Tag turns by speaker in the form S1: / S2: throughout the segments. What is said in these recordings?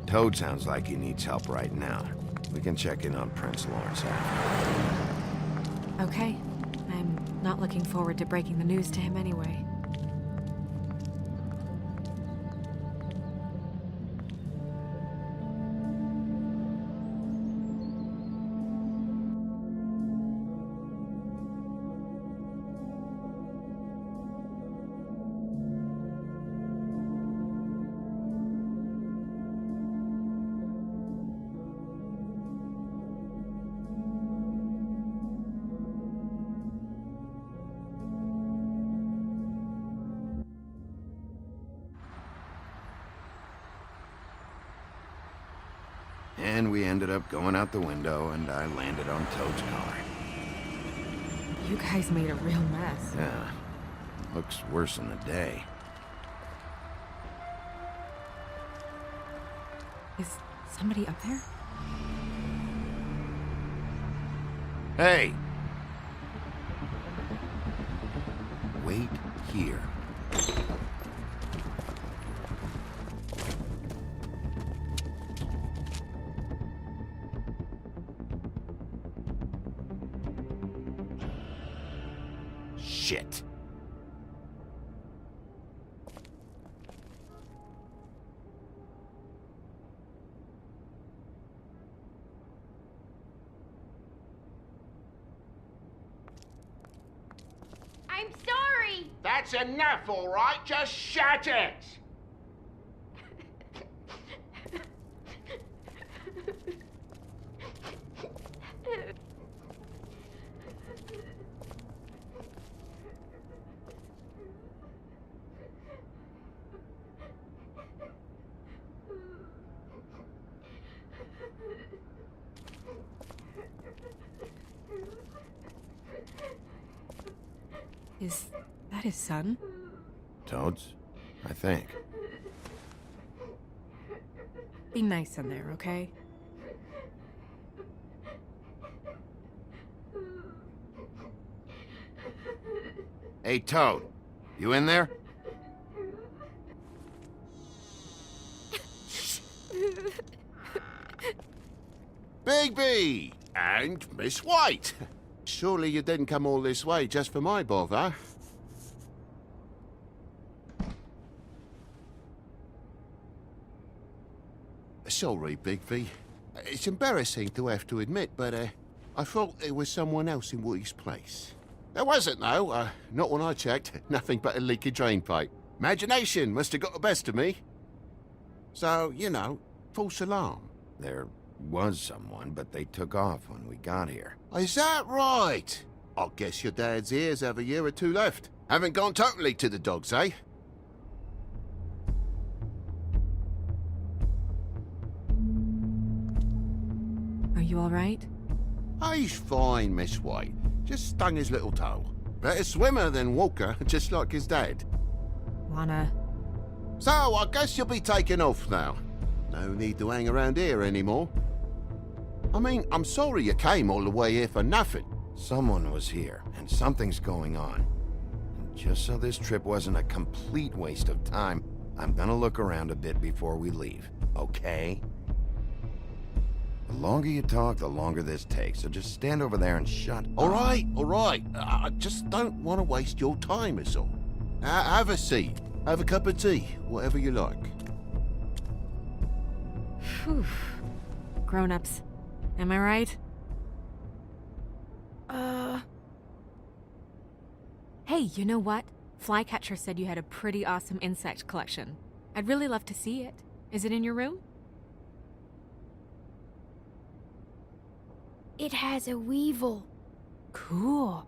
S1: Toad sounds like he needs help right now. We can check in on Prince Lawrence after.
S2: Okay. I'm not looking forward to breaking the news to him anyway.
S1: And we ended up going out the window, and I landed on Toad's car.
S2: You guys made a real mess.
S1: Yeah, looks worse in the day.
S2: Is somebody up there?
S1: Hey! Wait here. Shit.
S3: I'm sorry!
S4: That's enough, all right? Just shut it!
S2: Is that his son?
S1: Toad's? I think.
S2: Be nice in there, okay?
S1: Hey, Toad. You in there?
S4: Bigby! And Miss White! Surely you didn't come all this way just for my bother? Sorry, Bigby. It's embarrassing to have to admit, but I thought there was someone else in Woody's place. There wasn't, though. Not when I checked. Nothing but a leaky drain pipe. Imagination must have got the best of me. So, you know, false alarm.
S1: There was someone, but they took off when we got here.
S4: Is that right? I guess your dad's ears have a year or two left. Haven't gone totally to the dogs, eh?
S2: Are you alright?
S4: He's fine, Miss White. Just stung his little toe. Better swimmer than walker, just like his dad.
S2: Wanna...
S4: So, I guess you'll be taking off now. No need to hang around here anymore. I mean, I'm sorry you came all the way here for nothing.
S1: Someone was here, and something's going on. And just so this trip wasn't a complete waste of time, I'm gonna look around a bit before we leave, okay? The longer you talk, the longer this takes, so just stand over there and shut up.
S4: All right. I just don't want to waste your time, is all. Have a seat. Have a cup of tea, whatever you like.
S2: Phew. Grown-ups. Am I right? Hey, you know what? Flycatcher said you had a pretty awesome insect collection. I'd really love to see it. Is it in your room?
S3: It has a weevil.
S2: Cool.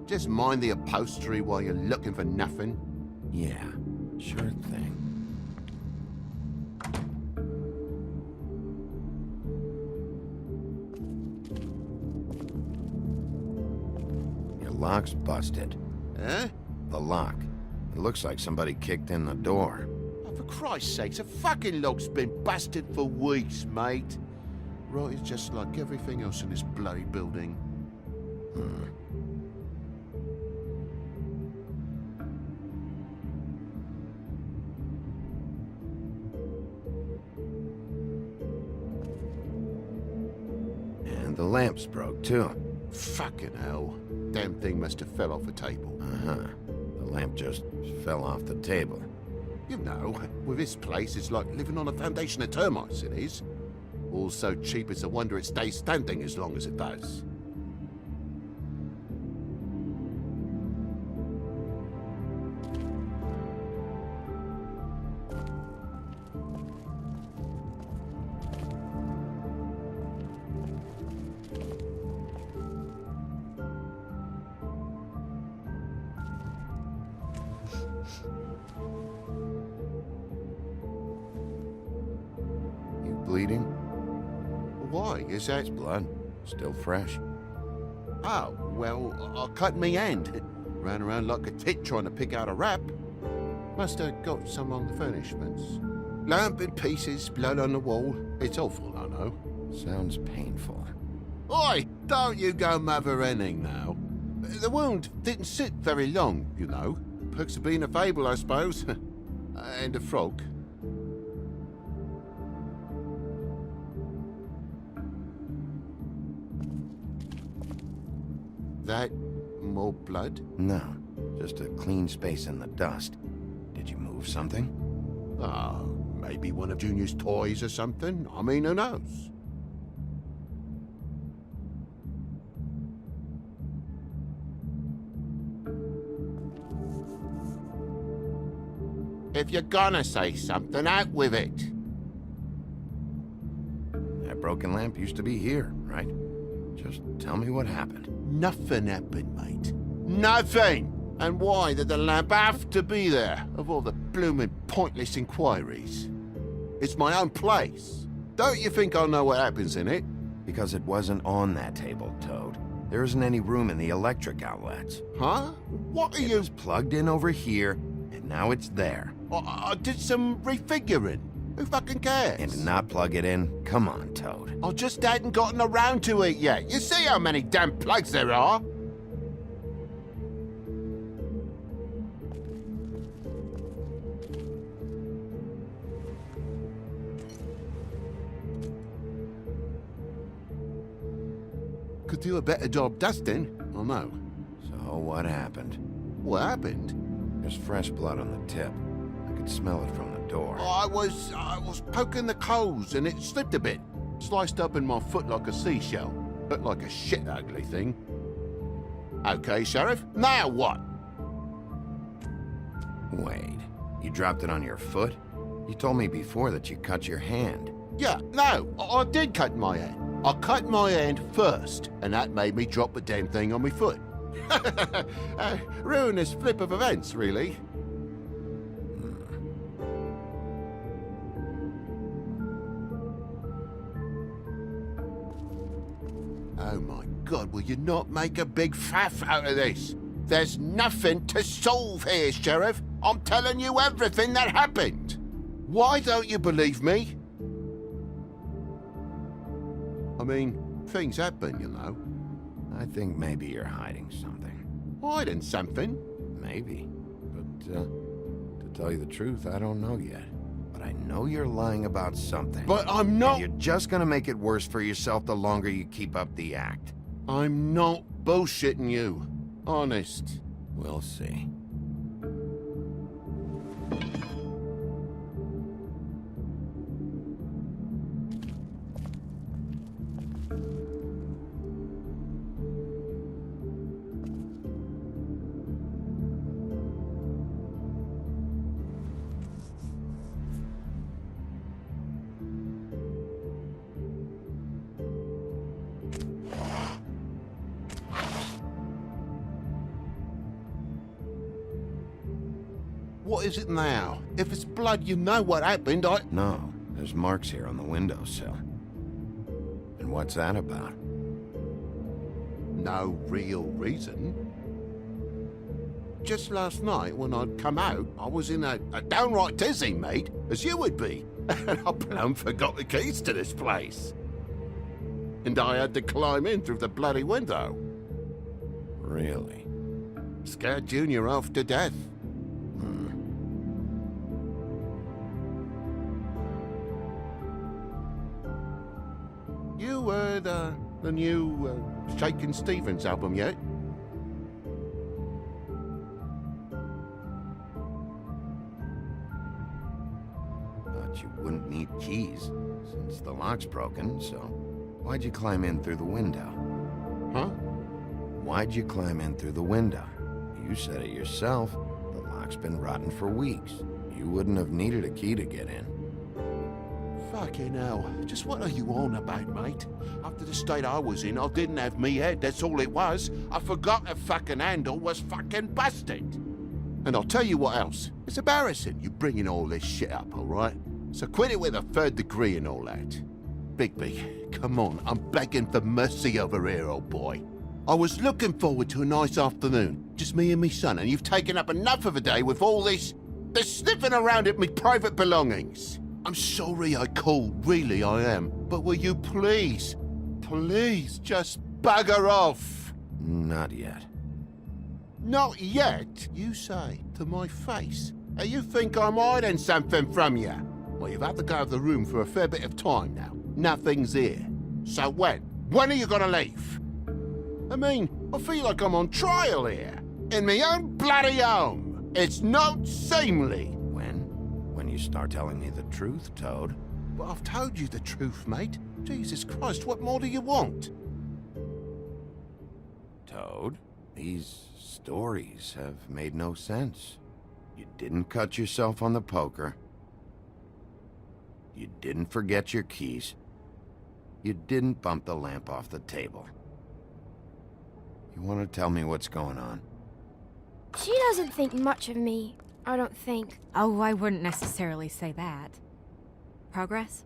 S4: Just mind the upholstery while you're looking for nothing.
S1: Yeah, sure thing. Your lock's busted.
S4: Eh?
S1: The lock. It looks like somebody kicked in the door.
S4: Oh, for Christ's sakes, a fucking lock's been busted for weeks, mate. Right, it's just like everything else in this bloody building.
S1: The lamp's broke, too.
S4: Fucking hell. Damn thing must have fell off a table.
S1: Uh-huh. The lamp just fell off the table.
S4: You know, with this place, it's like living on a foundation of termites, it is. All so cheap it's a wonder it stays standing as long as it does.
S1: You bleeding?
S4: Why? Is that...
S1: It's blood. Still fresh.
S4: Oh, well, I cut me hand. Ran around like a tit trying to pick out a wrap. Must have got some on the furnishments. Lamp in pieces, blood on the wall. It's awful, I know.
S1: Sounds painful.
S4: Oi, don't you go mother-henning now. The wound didn't sit very long, you know. Perks of being a fable, I suppose. And a frog. That more blood?
S1: No, just a clean space in the dust. Did you move something?
S4: Ah, maybe one of Junior's toys or something. I mean, who knows? If you're gonna say something, out with it.
S1: That broken lamp used to be here, right? Just tell me what happened.
S4: Nothing happened, mate. Nothing! And why did the lamp have to be there, of all the blooming pointless inquiries? It's my own place. Don't you think I'll know what happens in it?
S1: Because it wasn't on that table, Toad. There isn't any room in the electric outlets.
S4: Huh? What are
S1: It
S4: you...
S1: was plugged in over here, and now it's there.
S4: I did some refiguring. Who fucking cares?
S1: And to not plug it in? Come on, Toad.
S4: I just hadn't gotten around to it yet. You see how many damn plugs there are? Could do a better job dusting, I know.
S1: So what happened?
S4: What happened?
S1: There's fresh blood on the tip. I could smell it from the door.
S4: I was poking the coals and it slipped a bit. Sliced up in my foot like a seashell. Looked like a shit ugly thing. Okay, Sheriff, now what?
S1: Wait, you dropped it on your foot? You told me before that you cut your hand.
S4: Yeah, no, I did cut my hand. I cut my hand first, and that made me drop the damn thing on my foot. Ruinous flip of events, really. Oh my God, will you not make a big faff out of this? There's nothing to solve here, Sheriff. I'm telling you everything that happened. Why don't you believe me? I mean, things happen, you know.
S1: I think maybe you're hiding something.
S4: Hiding something?
S1: Maybe. But, to tell you the truth, I don't know yet. But I know you're lying about something.
S4: But I'm not...
S1: And you're just gonna make it worse for yourself the longer you keep up the act.
S4: I'm not bullshitting you. Honest.
S1: We'll see.
S4: What is it now? If it's blood, you know what happened.
S1: No, there's marks here on the windowsill. And what's that about?
S4: No real reason. Just last night, when I'd come out, I was in a downright dizzy, mate, as you would be. And I plumb forgot the keys to this place. And I had to climb in through the bloody window.
S1: Really?
S4: Scared Junior off to death. You heard The new Shakin' Stevens album yet?
S1: Thought you wouldn't need keys, since the lock's broken, so why'd you climb in through the window?
S4: Huh?
S1: Why'd you climb in through the window? You said it yourself. The lock's been rotten for weeks. You wouldn't have needed a key to get in.
S4: Fucking hell. Just what are you on about, mate? After the state I was in, I didn't have me head, that's all it was. I forgot the fucking handle was fucking busted. And I'll tell you what else. It's embarrassing you bringing all this shit up, alright? So quit it with a third degree and all that. Bigby, come on, I'm begging for mercy over here, old boy. I was looking forward to a nice afternoon, just me and me son, and you've taken up enough of a day with all this sniffing around at me private belongings. I'm sorry I called, really I am. But will you please just bugger off?
S1: Not yet.
S4: Not yet, you say, to my face. And you think I'm hiding something from you? Well, you've had to go out of the room for a fair bit of time now. Nothing's here. So when? When are you gonna leave? I mean, I feel like I'm on trial here. In my own bloody home. It's not seemly.
S1: When you start telling me the truth, Toad.
S4: But I've told you the truth, mate. Jesus Christ, what more do you want?
S1: Toad, these stories have made no sense. You didn't cut yourself on the poker. You didn't forget your keys. You didn't bump the lamp off the table. You want to tell me what's going on?
S3: She doesn't think much of me, I don't think.
S2: Oh, I wouldn't necessarily say that. Progress?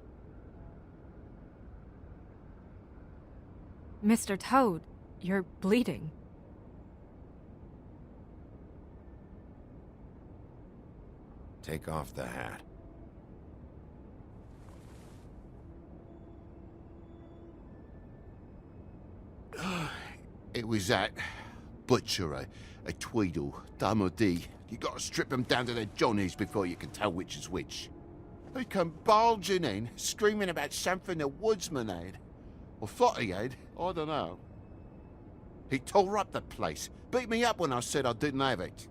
S2: Mr. Toad, you're bleeding.
S1: Take off the hat.
S4: It was that butcher, a Tweedle, Dumody. You gotta strip them down to their johnnies before you can tell which is which. They come bulging in, screaming about something the woodsman had. Or thought he had, I don't know. He tore up the place, beat me up when I said I didn't have it.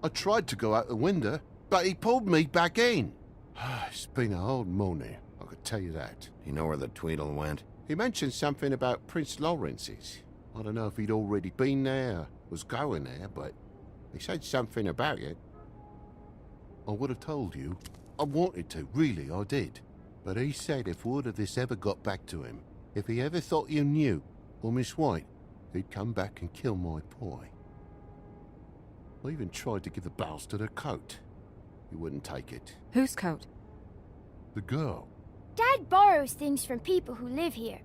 S4: I tried to go out the window, but he pulled me back in. It's been a hard morning, I could tell you that.
S1: Do you know where the Tweedle went?
S4: He mentioned something about Prince Lawrence's. I don't know if he'd already been there, or was going there, but he said something about it. I would have told you. I wanted to, really, I did. But he said if word of this ever got back to him, if he ever thought you knew, or Miss White, he'd come back and kill my boy. I even tried to give the bastard a coat. He wouldn't take it.
S2: Whose coat?
S4: The girl.
S3: Dad borrows things from people who live here.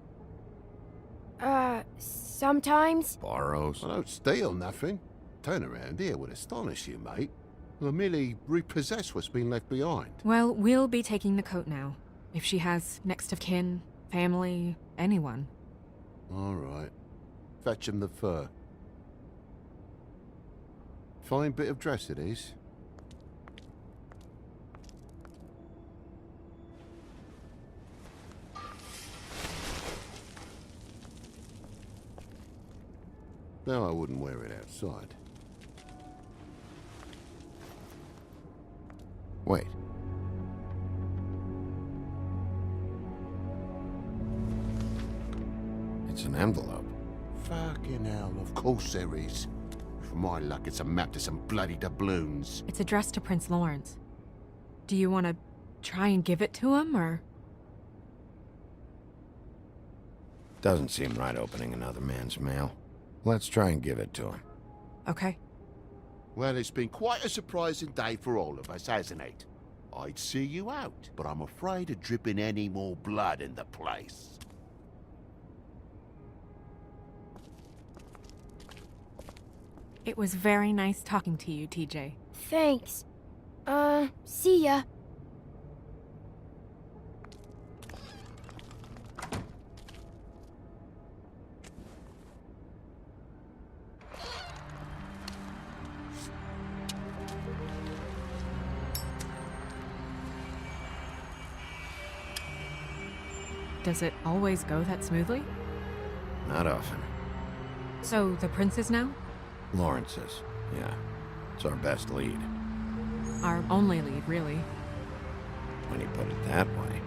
S3: Sometimes.
S1: Borrows?
S4: I don't steal nothing. Turn around here would astonish you, mate. I merely repossess what's been left behind.
S2: Well, we'll be taking the coat now. If she has next of kin, family, anyone.
S4: All right. Fetch him the fur. Fine bit of dress it is. No, I wouldn't wear it outside.
S1: Wait. It's an envelope.
S4: Fucking hell, of course there is. For my luck, it's a map to some bloody doubloons.
S2: It's addressed to Prince Lawrence. Do you want to try and give it to him, or...?
S1: Doesn't seem right opening another man's mail. Let's try and give it to him.
S2: Okay.
S4: Well, it's been quite a surprising day for all of us, hasn't it? I'd see you out, but I'm afraid of dripping any more blood in the place.
S2: It was very nice talking to you, TJ.
S3: Thanks. See ya.
S2: Does it always go that smoothly?
S1: not often.
S2: So, the prince's now?
S1: Lawrence's, yeah. It's our best lead,
S2: Our only lead, really.
S1: when you put it that way.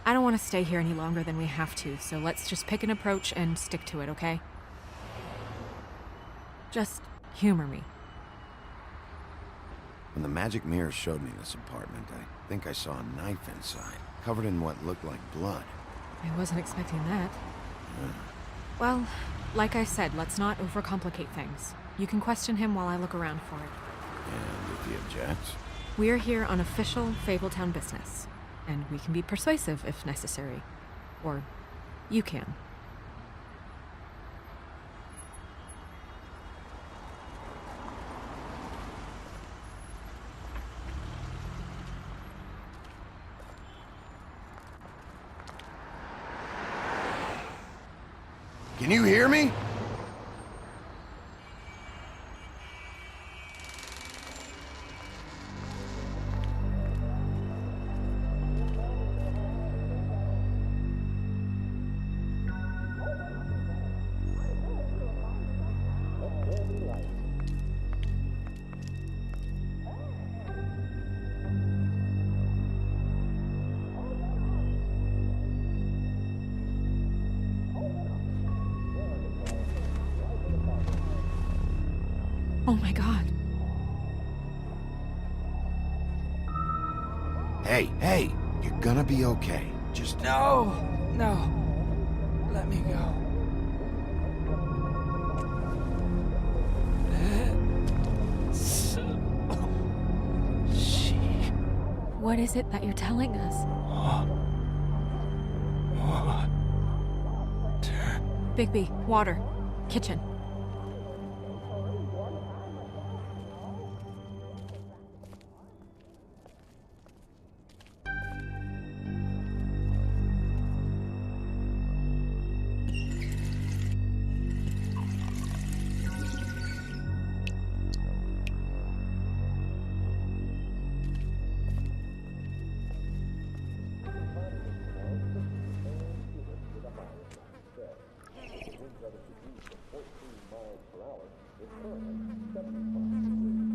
S2: I don't want to stay here any longer than we have to, so let's just pick an approach and stick to it, okay? Just humor me.
S1: When the magic mirror showed me this apartment, I think I saw a knife inside, covered in what looked like blood.
S2: I wasn't expecting that. Well, like I said, let's not overcomplicate things. You can question him while I look around for it.
S1: And if he objects?
S2: We're here on official Fabletown business, and we can be persuasive if necessary. Or you can.
S1: Can you hear me?
S2: Oh my god.
S1: Hey, you're gonna be okay. Just...
S5: No! Let me go.
S2: What is it that you're telling us? Bigby, water. Kitchen.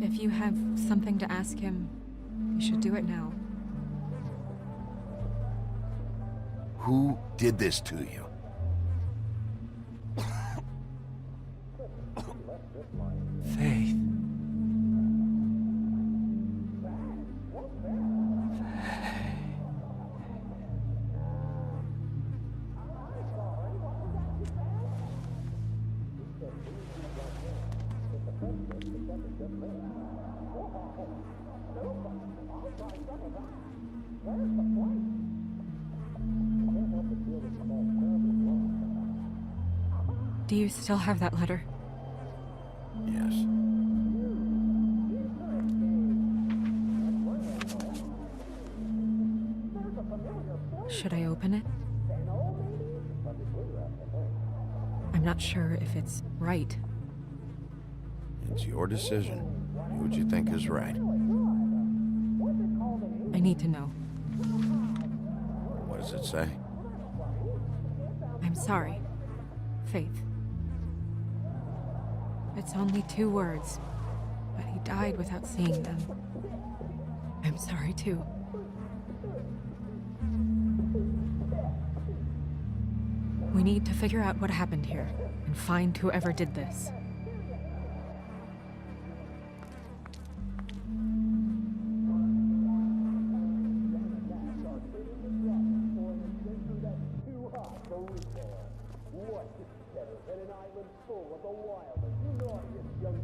S2: If you have something to ask him, you should do it now.
S1: Who did this to you?
S5: Faith.
S2: Do you still have that letter?
S1: Yes.
S2: Should I open it? I'm not sure if it's right.
S1: It's your decision. Do what you think is right.
S2: I need to know.
S1: What does it say?
S2: I'm sorry. Faith. It's only 2 words, but he died without seeing them. I'm sorry too. We need to figure out what happened here and find whoever did this.
S6: What is better than an island full of the wildest, naughtiest young